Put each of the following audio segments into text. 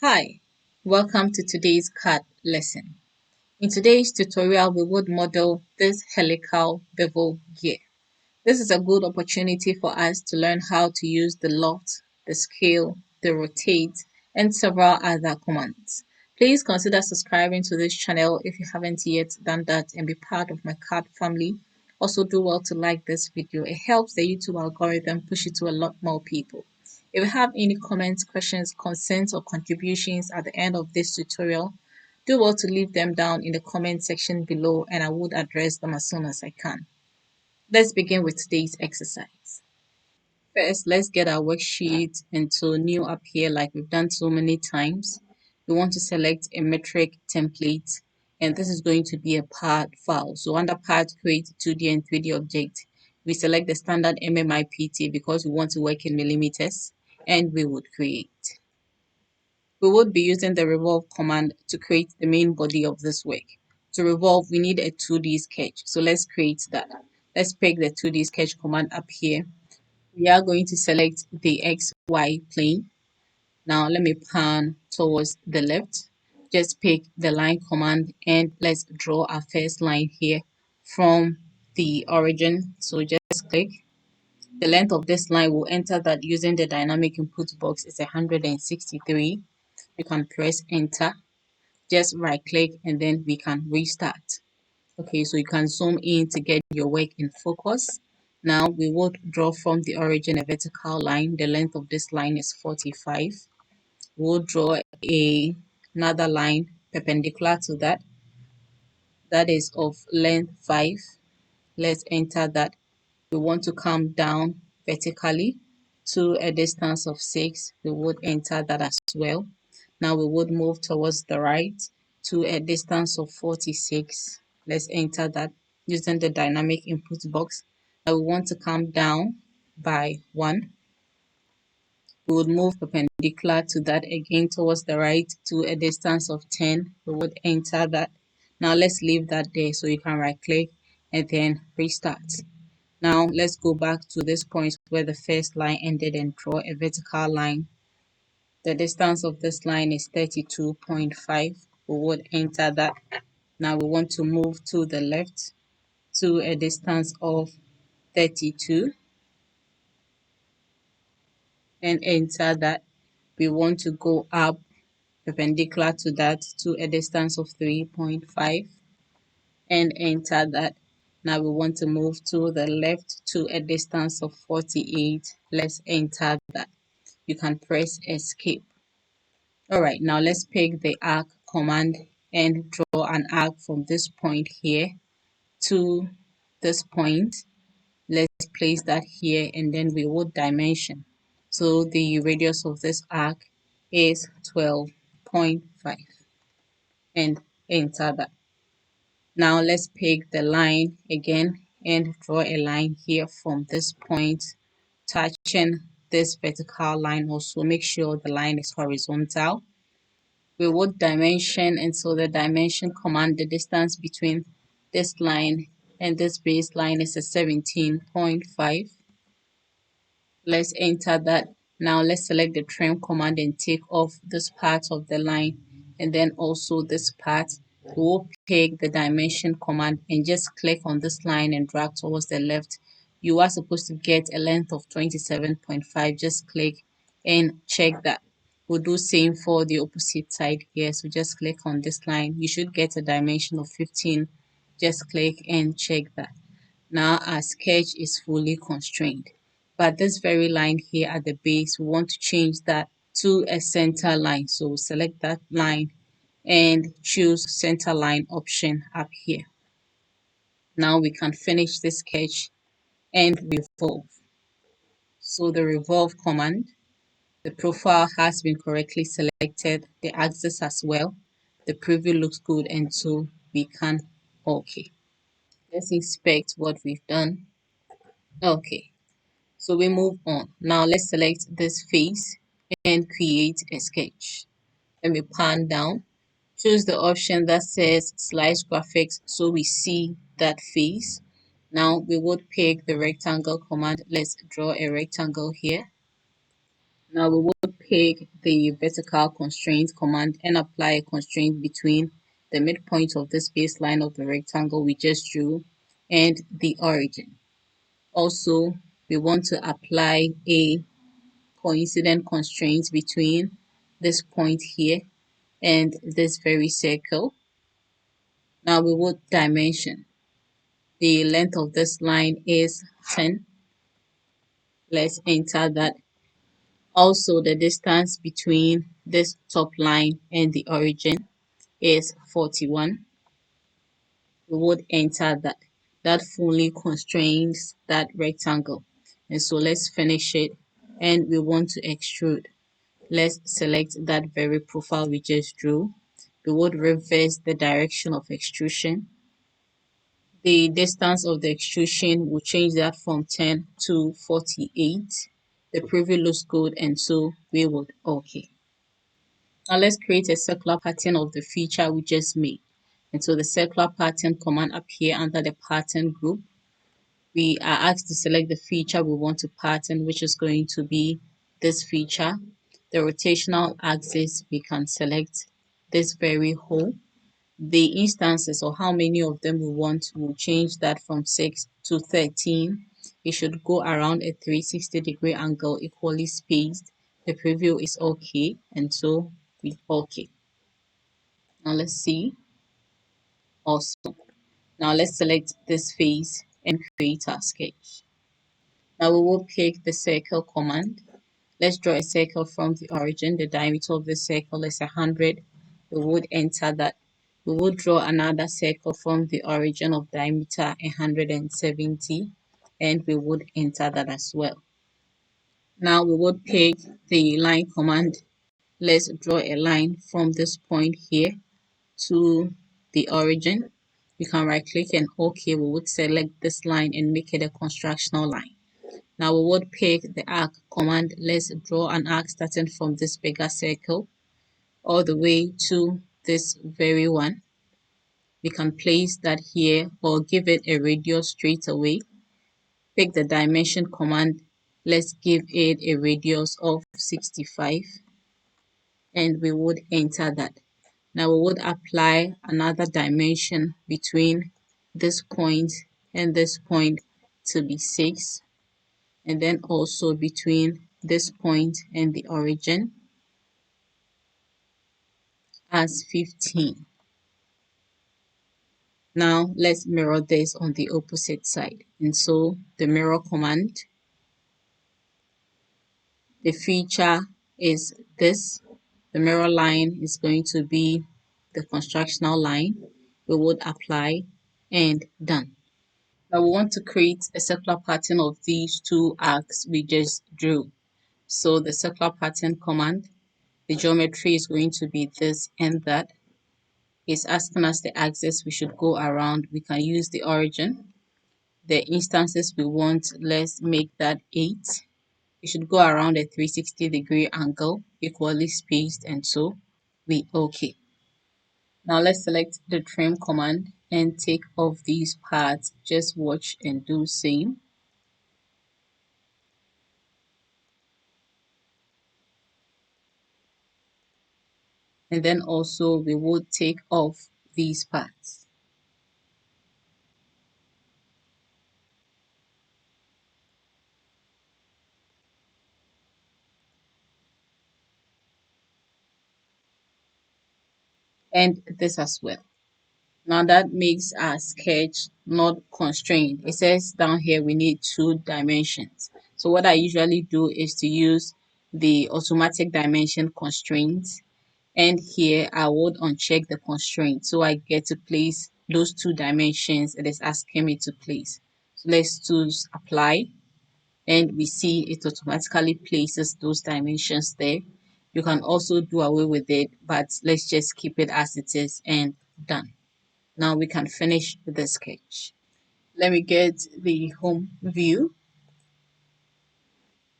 Hi, welcome to today's CAD lesson. In today's tutorial, we would model this helical bevel gear. This is a good opportunity for us to learn how to use the loft, the scale, the rotate, and several other commands. Please consider subscribing to this channel if you haven't yet done that and be part of my CAD family. Also do well to like this video. It helps the YouTube algorithm push it to a lot more people. If you have any comments, questions, concerns, or contributions at the end of this tutorial, do well to leave them down in the comment section below and I would address them as soon as I can. Let's begin with today's exercise. First, let's get our worksheet into new up here like we've done so many times. We want to select a metric template and this is going to be a part file. So under part, create 2D and 3D object. We select the standard MMIPT because we want to work in millimeters and we would create. We would be using the revolve command to create the main body of this work. To revolve, we need a 2D sketch. So let's create that. Let's pick the 2D sketch command up here. We are going to select the XY plane. Now let me pan towards the left. Just pick the line command and let's draw our first line here from the origin. So just click. The length of this line will enter that using the dynamic input box is 163. You can press enter. Just right click and then we can restart. Okay, so you can zoom in to get your work in focus. Now we would draw from the origin a vertical line. The length of this line is 45. We'll draw another line perpendicular to that. That is of length 5. Let's enter that. We want to come down vertically to a distance of 6. We would enter that as well. Now we would move towards the right to a distance of 46. Let's enter that using the dynamic input box. Now we want to come down by 1. We would move perpendicular to that again towards the right to a distance of 10. We would enter that. Now let's leave that there so you can right click and then restart. Now let's go back to this point where the first line ended and draw a vertical line. The distance of this line is 32.5. We would enter that. Now we want to move to the left to a distance of 32 and enter that. We want to go up perpendicular to that to a distance of 3.5 and enter that. Now we want to move to the left to a distance of 48. Let's enter that. You can press escape. Alright, now let's pick the arc command and draw an arc from this point here to this point. Let's place that here and then we would dimension. So the radius of this arc is 12.5 and enter that. Now let's pick the line again and draw a line here from this point touching this vertical line. Also make sure the line is horizontal. We would dimension, and so the dimension command, the distance between this line and this baseline is a 17.5. Let's enter that. Now let's select the trim command and take off this part of the line and then also this part. We'll pick the dimension command and just click on this line and drag towards the left. You are supposed to get a length of 27.5. Just click and check that. We'll do same for the opposite side here. So just click on this line. You should get a dimension of 15. Just click and check that. Now our sketch is fully constrained. But this very line here at the base, we want to change that to a center line. So select that line and choose center line option up here. Now we can finish the sketch and revolve. So the revolve command, the profile has been correctly selected, the axis as well. The preview looks good and so we can okay. Let's inspect what we've done. Okay. So we move on. Now let's select this face and create a sketch. Let me pan down. Choose the option that says slice graphics so we see that face. Now we would pick the rectangle command. Let's draw a rectangle here. Now we would pick the vertical constraint command and apply a constraint between the midpoint of this baseline of the rectangle we just drew and the origin. Also, we want to apply a coincident constraint between this point here and this very circle. Now we would dimension. The length of this line is 10. Let's enter that. Also, the distance between this top line and the origin is 41. We would enter that. That fully constrains that rectangle. And so let's finish it. And we want to extrude. Let's select that very profile we just drew. We would reverse the direction of extrusion. The distance of the extrusion will change that from 10 to 48. The preview looks good, and so we would OK. Now let's create a circular pattern of the feature we just made. And so the circular pattern command up here under the pattern group. We are asked to select the feature we want to pattern, which is going to be this feature. The rotational axis, we can select this very hole. The instances, or how many of them we want, will change that from 6 to 13. It should go around a 360-degree angle, equally spaced. The preview is OK, and so we OK. Now let's see. Awesome. Now let's select this face and create our sketch. Now we will pick the circle command. Let's draw a circle from the origin. The diameter of the circle is 100. We would enter that. We will draw another circle from the origin of diameter 170, and we would enter that as well. Now we would pick the line command. Let's draw a line from this point here to the origin. You can right click and OK. We would select this line and make it a constructional line. Now we would pick the arc command. Let's draw an arc starting from this bigger circle all the way to this very one. We can place that here or give it a radius straight away. Pick the dimension command. Let's give it a radius of 65, and we would enter that. Now we would apply another dimension between this point and this point to be 6, and then also between this point and the origin as 15. Now let's mirror this on the opposite side. And so the mirror command, the feature is this. The mirror line is going to be the constructional line. We would apply and done. Now we want to create a circular pattern of these two arcs we just drew. So the circular pattern command, the geometry is going to be this and that. It's asking us the axis we should go around. We can use the origin. The instances we want, let's make that 8. It should go around a 360-degree angle, equally spaced, and so we OK. Now let's select the trim command and take off these parts. Just watch and do same. And then also we would take off these parts. And this as well. Now that makes our sketch not constrained. It says down here we need 2 dimensions. So what I usually do is to use the automatic dimension constraints, and here I would uncheck the constraint so I get to place those 2 dimensions it is asking me to place. So let's choose apply, and we see it automatically places those dimensions there. You can also do away with it, but let's just keep it as it is, and done. Now we can finish the sketch. Let me get the home view.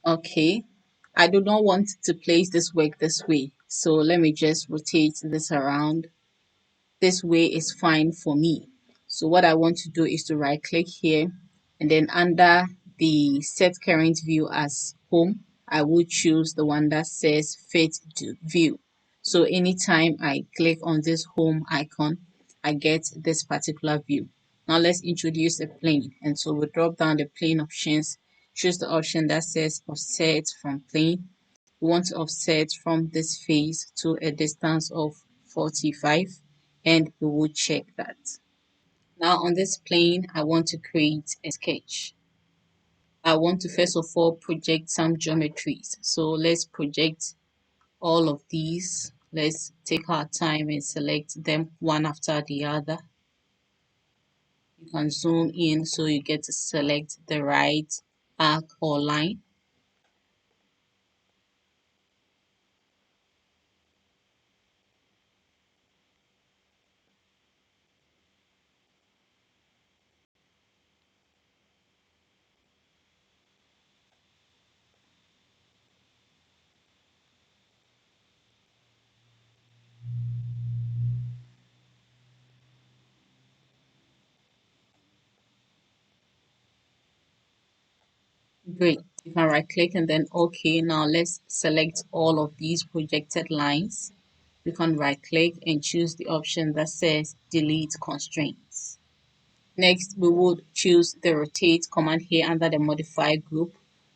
Okay, I do not want to place this work this way, so let me just rotate this around. This way is fine for me. So what I want to do is to right click here, and then under the set current view as home, I will choose the one that says Fit to View. So anytime I click on this home icon, I get this particular view. Now let's introduce a plane. And so we drop down the plane options, choose the option that says Offset from Plane. We want to offset from this face to a distance of 45, and we will check that. Now on this plane, I want to create a sketch. I want to first of all project some geometries. So let's project all of these. Let's take our time and select them one after the other. You can zoom in so you get to select the right arc or line. Great. You can right click and then OK. Now let's select all of these projected lines. You can right click and choose the option that says Delete Constraints. Next, we would choose the rotate command here under the modify group.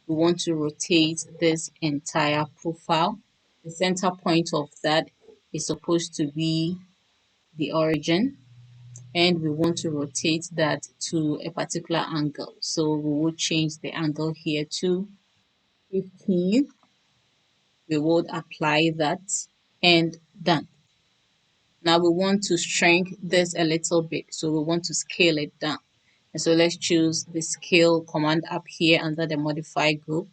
We want to rotate this entire profile. The center point of that is supposed to be the origin, and we want to rotate that to a particular angle. So we will change the angle here to 15. We would apply that and done. Now we want to shrink this a little bit. So we want to scale it down. And so let's choose the scale command up here under the modify group.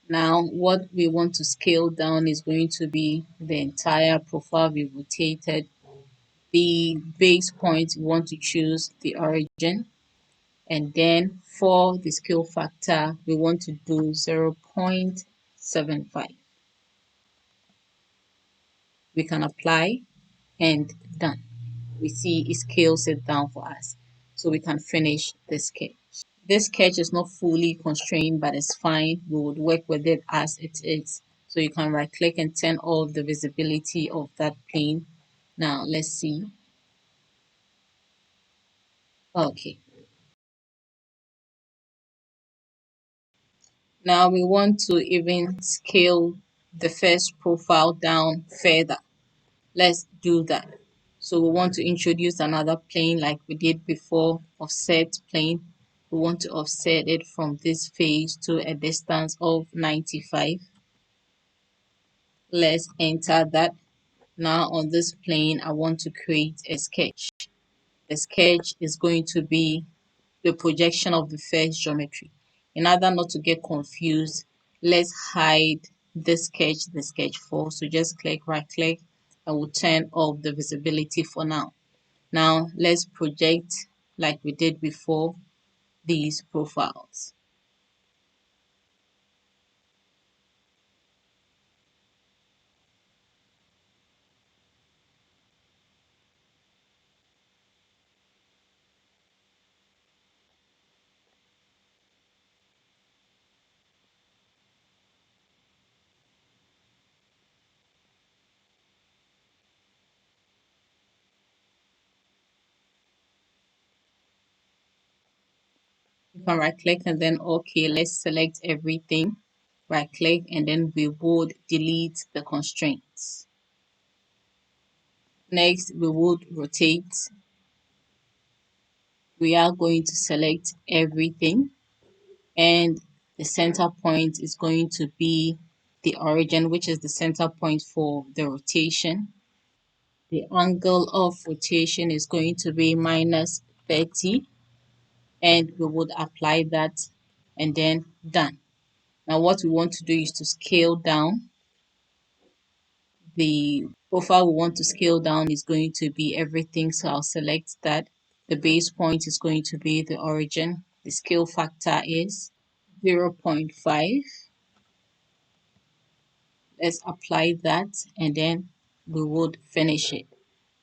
Now what we want to scale down is going to be the entire profile we rotated. The base point, we want to choose the origin. And then for the scale factor, we want to do 0.75. We can apply and done. We see it scales it down for us. So we can finish the sketch. This sketch is not fully constrained, but it's fine. We would work with it as it is. So you can right click and turn off the visibility of that plane. Now let's see. Okay. Now we want to even scale the first profile down further. Let's do that. So we want to introduce another plane like we did before, offset plane. We want to offset it from this face to a distance of 95. Let's enter that. Now on this plane, I want to create a sketch. The sketch is going to be the projection of the first geometry. In order not to get confused, let's hide the sketch 4. So just click, right click. I will turn off the visibility for now. Now let's project like we did before these profiles. You can right click and then OK, let's select everything. Right click and then we would delete the constraints. Next, we would rotate. We are going to select everything, and the center point is going to be the origin, which is the center point for the rotation. The angle of rotation is going to be minus 30, and we would apply that and then done. Now what we want to do is to scale down. The profile we want to scale down is going to be everything, so I'll select that. The base point is going to be the origin. The scale factor is 0.5. Let's apply that and then we would finish it.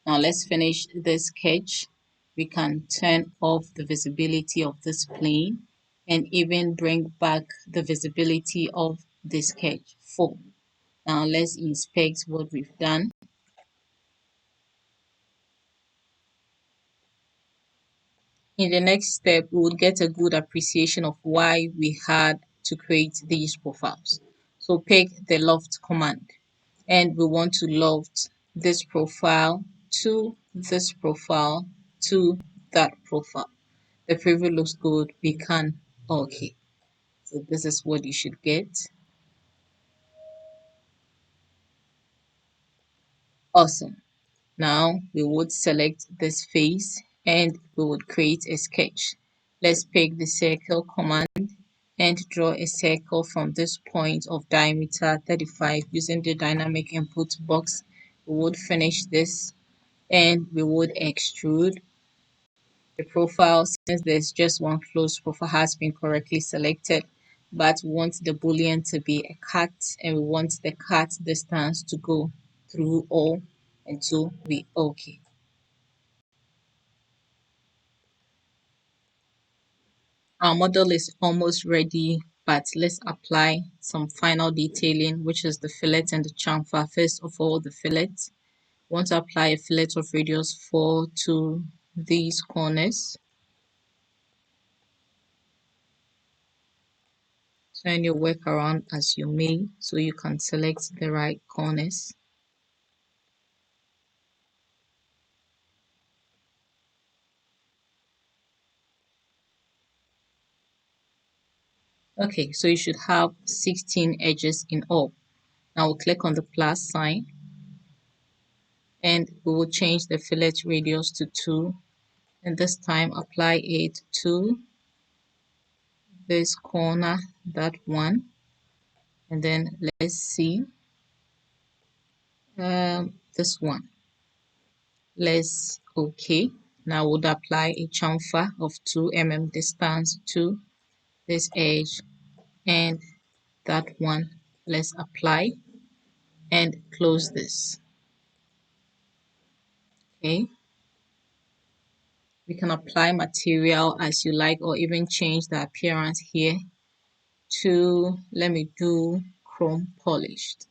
Now let's finish this sketch. We can turn off the visibility of this plane and even bring back the visibility of the sketch for. Now let's inspect what we've done. In the next step, we would get a good appreciation of why we had to create these profiles. So pick the Loft command, and we want to loft this profile to this profile to that profile. The preview looks good. We can okay. So this is what you should get. Awesome. Now we would select this face and we would create a sketch. Let's pick the circle command and draw a circle from this point of diameter 35 using the dynamic input box. We would finish this and we would extrude the profile. Since there's just one closed profile has been correctly selected, but we want the boolean to be a cut and we want the cut distance to go through all until we okay. Our model is almost ready, but let's apply some final detailing, which is the fillet and the chamfer. First of all, the fillet. Want to apply a fillet of radius 4 to these corners. Turn your work around as you may so you can select the right corners. Okay, so you should have 16 edges in all. Now we'll click on the plus sign and we will change the fillet radius to 2, and this time apply it to this corner, that one, and then let's see this one. Let's okay. Now would apply a chamfer of 2 mm distance to this edge and that one. Let's apply and close this. Okay, we can apply material as you like or even change the appearance here to, let me do chrome polished.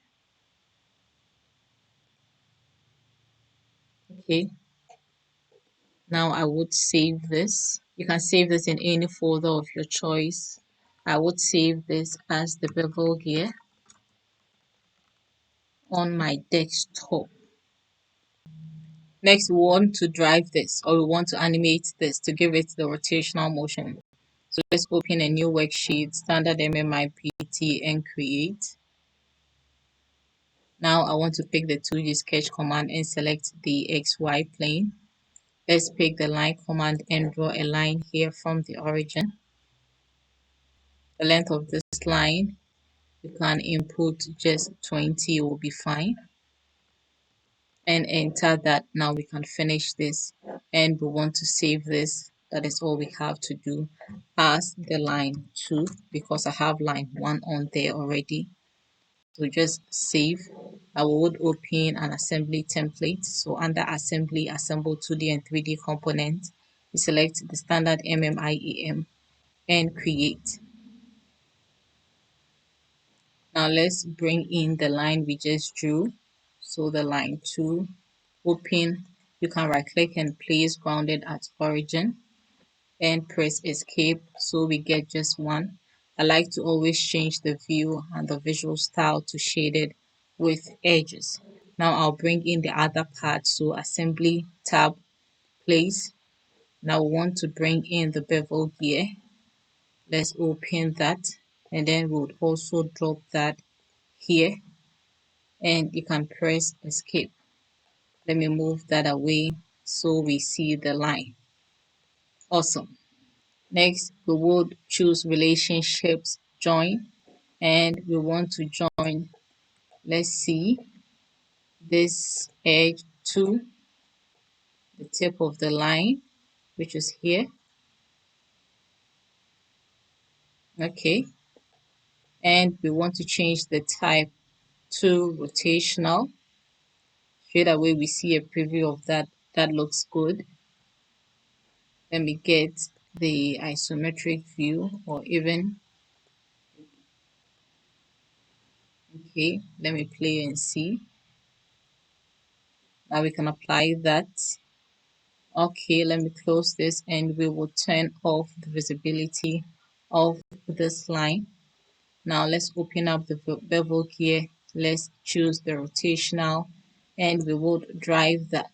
Okay, now I would save this. You can save this in any folder of your choice. I would save this as the bevel gear on my desktop. Next, we want to drive this or we want to animate this to give it the rotational motion. So let's open a new worksheet, standard MMIPT, and create. Now I want to pick the 2D sketch command and select the XY plane. Let's pick the line command and draw a line here from the origin. The length of this line, you can input just 20, will be fine. And enter that. Now we can finish this and we want to save this. That is all we have to do as the line 2 because I have line 1 on there already. So just save. I would open an assembly template. So under assembly, assemble 2D and 3D components, you select the standard MMIEM and create. Now let's bring in the line we just drew. So the line 2, open. You can right click and place grounded at origin and press escape so we get just one. I like to always change the view and the visual style to shaded with edges. Now I'll bring in the other part, so assembly tab, place. Now we want to bring in the bevel gear. Let's open that and then we would also drop that here and you can press escape. Let me move that away so we see the line. Awesome. Next, we would choose relationships join and we want to join, let's see, this edge to the tip of the line, which is here. Okay. And we want to change the type to rotational. Straight away, we see a preview of that. That looks good. Let me get the isometric view or even Okay, let me play and see. Now we can apply that. Okay, let me close this and we will turn off the visibility of this line. Now let's open up the bevel gear. Let's choose the rotational and we would drive that.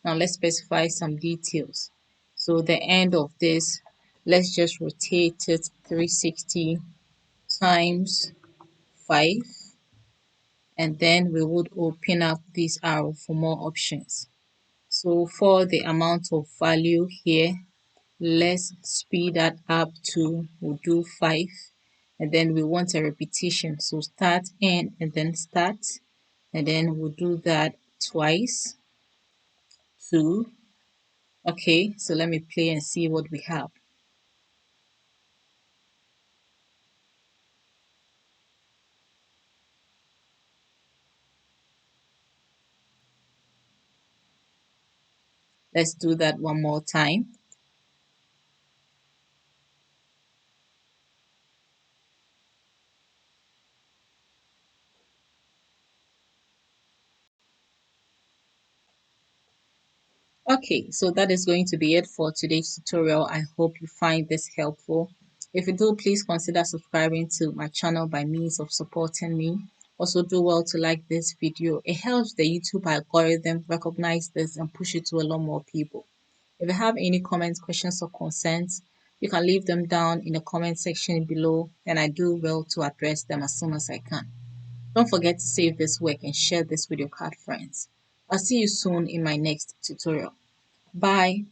Now let's specify some details. So the end of this, let's just rotate it 360 times 5, and then we would open up this arrow for more options. So for the amount of value here, let's speed that up to, we'll do 5, and then we want a repetition. So start, end, and then start, and then we'll do that twice, 2. Okay, so let me play and see what we have. Let's do that one more time. Okay, so that is going to be it for today's tutorial. I hope you find this helpful. If you do, please consider subscribing to my channel by means of supporting me. Also do well to like this video. It helps the YouTube algorithm recognize this and push it to a lot more people. If you have any comments, questions, or concerns, you can leave them down in the comment section below, and I do well to address them as soon as I can. Don't forget to save this work and share this with your card friends. I'll see you soon in my next tutorial. Bye.